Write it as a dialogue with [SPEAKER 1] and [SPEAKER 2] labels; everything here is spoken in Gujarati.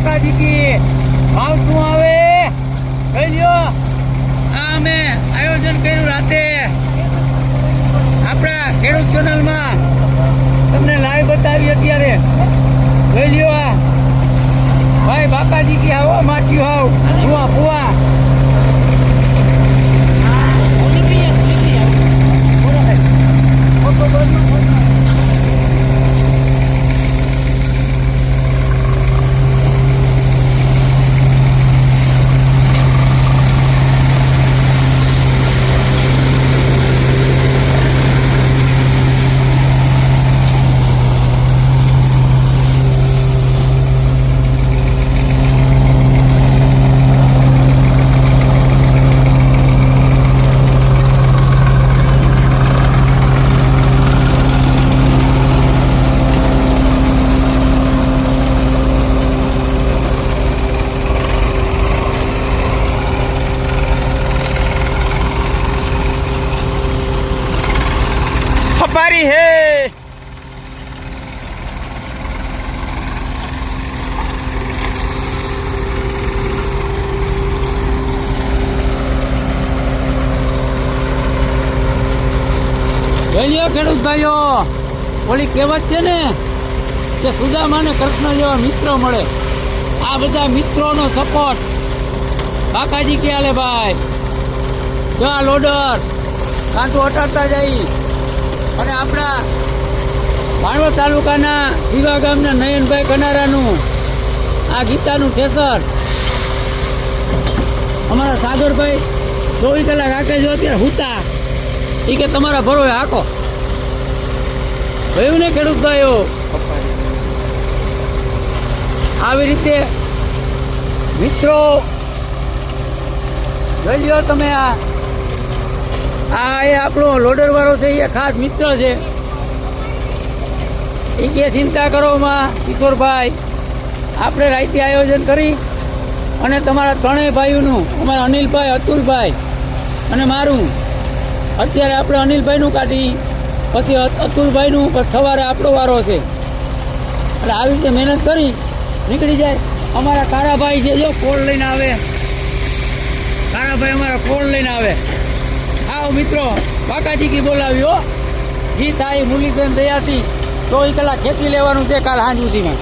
[SPEAKER 1] બાકાજી કી ભાવ શું આવે કહી લ્યો. આ અમે આયોજન કર્યું રાતે આપણા ખેડૂત ચેનલમાં, તમને લાઈવ બતાવી અત્યારે. જોઈ લ્યો આ ભાઈ બાકાજી કી આવો માઠ્યું આવ ભુવા ભુવા.
[SPEAKER 2] हमारी है
[SPEAKER 1] જોઈ લ્યો ખેડૂત ભાઈઓ, ઓલી કહેવત છે ને કે સુદામાને કૃષ્ણ જેવા મિત્રો મળે. આ બધા મિત્રોનો સપોર્ટ કાકાજી કે આલે ભાઈ. જો આ લોડર કાંતો અટાડતા જાય અને આપણા ભાણવડ તાલુકાના દીવા ગામના નયનભાઈ કનારાનું આ ગીતાનું ઠેસર અમારા સાગરભાઈ 24 કલાક હાકે જો અત્યારે હુતા એ કે તમારા ભરોએ હાકો ભયું ને ખેડૂત ભાઈઓ. આવી રીતે મિત્રો જોઈ લ્યો તમે. આ એ આપણો લોડર વાળો છે, એ ખાસ મિત્ર છે. એ કે ચિંતા કરો માં કિશોરભાઈ, આપણે રાતે આયોજન કરી અને તમારા ત્રણેય ભાઈઓનું, અમારા અનિલભાઈ, અતુલભાઈ અને મારું, અત્યારે આપણે અનિલભાઈનું કાઢી, પછી અતુલભાઈનું, પછી સવારે આપણો વારો છે. એટલે આવી રીતે મહેનત કરી નીકળી જાય. અમારા કારાભાઈ છે, જો કોળ લઈને આવે. કારાભાઈ અમારા કોળ લઈને આવે. આવો મિત્રો, બાકાજી કી બોલાવ્યો. જી થાય મુરલીધન દયાથી 24 કલાક ખેતી લેવાનું છે કાલ સાંજ સુધીમાં.